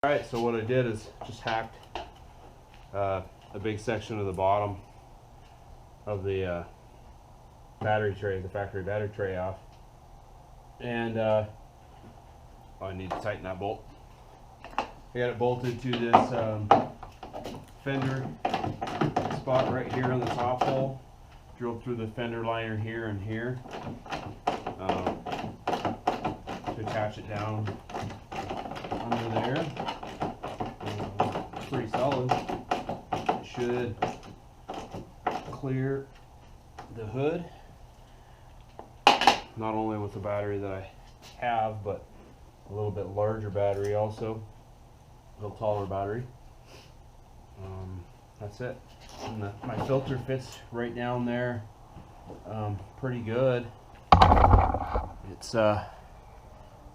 Alright, so what I did is just hacked a big section of the bottom of the battery tray, the factory battery tray off. And I need to tighten that bolt. I got it bolted to this fender spot right here on the top hole. Drilled through the fender liner here and here to attach it down under there. Pretty solid. It should clear the hood, not only with the battery that I have, but a little bit larger battery also, a little taller battery. That's it. And my filter fits right down there pretty good. It's right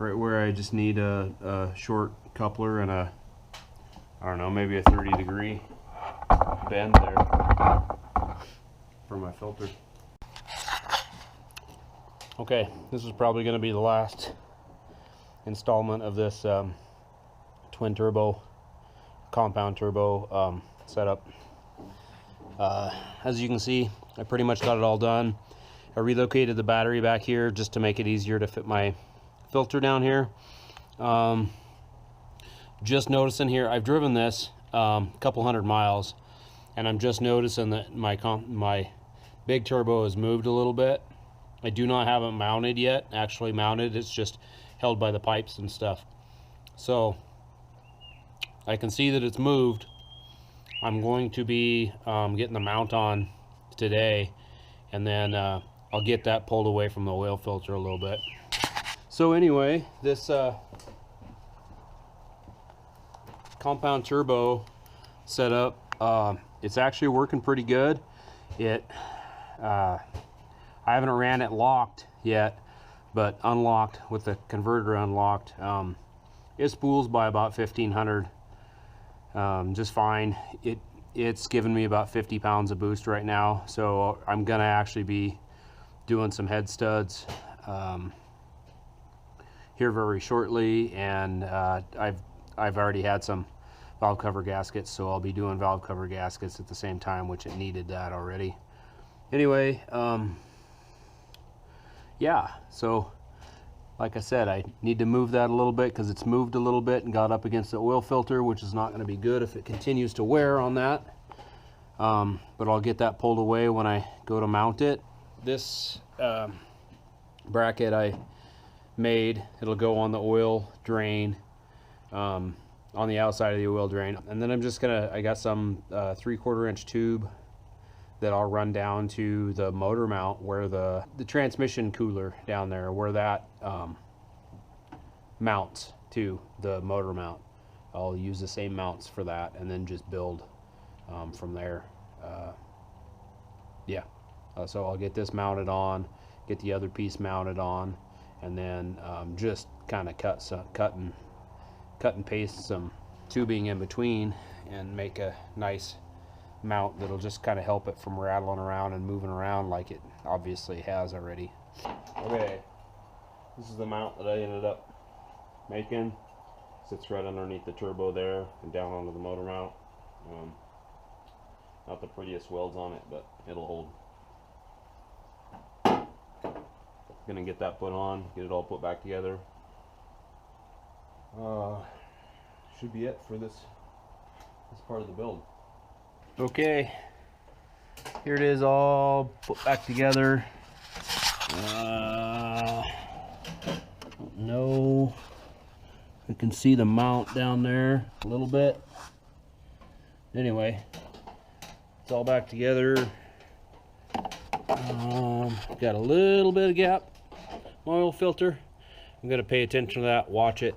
where I just need a short coupler and a, I don't know, maybe a 30-degree bend there for my filter. Okay, this is probably going to be the last installment of this twin turbo, compound turbo setup. As you can see, I pretty much got it all done. I relocated the battery back here just to make it easier to fit my filter down here. Just noticing here, I've driven this a couple hundred miles, and I'm just noticing that my big turbo has moved a little bit. I do not have it mounted yet, actually mounted. It's just held by the pipes and stuff. So I can see that it's moved. I'm going to be getting the mount on today, and then I'll get that pulled away from the oil filter a little bit. So anyway, this compound turbo setup, it's actually working pretty good. I haven't ran it locked yet, but unlocked with the converter unlocked, it spools by about 1500 just fine. It's given me about 50 pounds of boost right now, so I'm gonna actually be doing some head studs here very shortly, and I've already had some valve cover gaskets, so I'll be doing valve cover gaskets at the same time, which it needed that already. Anyway, yeah, so like I said, I need to move that a little bit because it's moved a little bit and got up against the oil filter, which is not going to be good if it continues to wear on that. But I'll get that pulled away when I go to mount it. This bracket I made, it'll go on the oil drain, on the outside of the oil drain. And then I'm just gonna, I got some 3/4 inch tube that I'll run down to the motor mount, where the transmission cooler down there, where that mounts to the motor mount. I'll use the same mounts for that, and then just build from there. Yeah, so I'll get this mounted on, get the other piece mounted on, and then just kind of cut and paste some tubing in between and make a nice mount that'll just kind of help it from rattling around and moving around like it obviously has already. Okay, this is the mount that I ended up making. Sits right underneath the turbo there and down onto the motor mount. Not the prettiest welds on it, but it'll hold. Gonna get that put on, get it all put back together. Should be it for this part of the build. Okay, here it is all put back together. Don't know, you can see the mount down there a little bit. Anyway, it's all back together. Got a little bit of gap, oil filter. I'm gonna pay attention to that, watch it.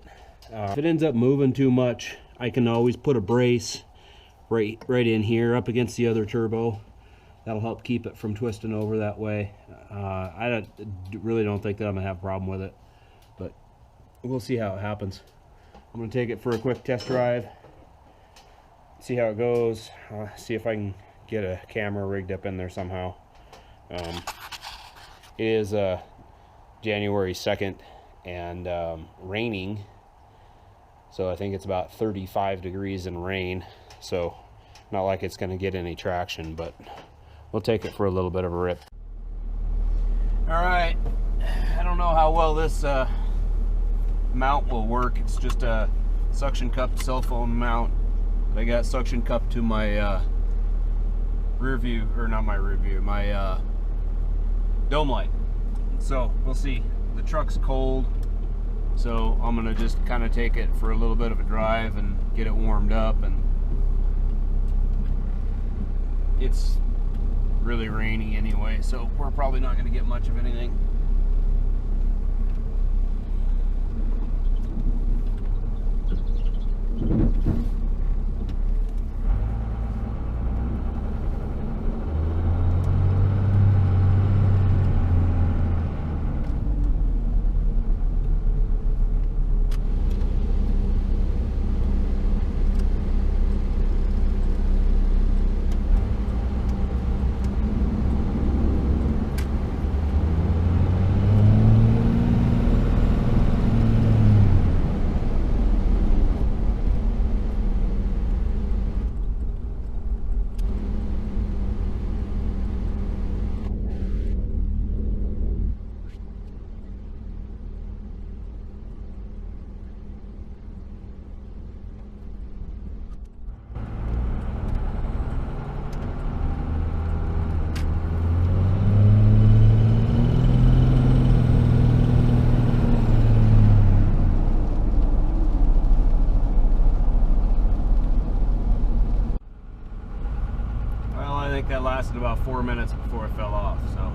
If it ends up moving too much, I can always put a brace right in here up against the other turbo. That'll help keep it from twisting over that way. I really don't think that I'm gonna have a problem with it, but we'll see how it happens. I'm gonna take it for a quick test drive, see how it goes, see if I can get a camera rigged up in there somehow. It is January 2nd and raining, So I think it's about 35 degrees in rain. So not like it's going to get any traction, but we'll take it for a little bit of a rip. All right, I don't know how well this mount will work. It's just a suction cup cell phone mount. I got suction cup to my rear view, or not my rear view, my dome light. So we'll see. The truck's cold, so I'm gonna just kind of take it for a little bit of a drive and get it warmed up. And it's really rainy anyway, so we're probably not gonna get much of anything. I think that lasted about 4 minutes before it fell off, so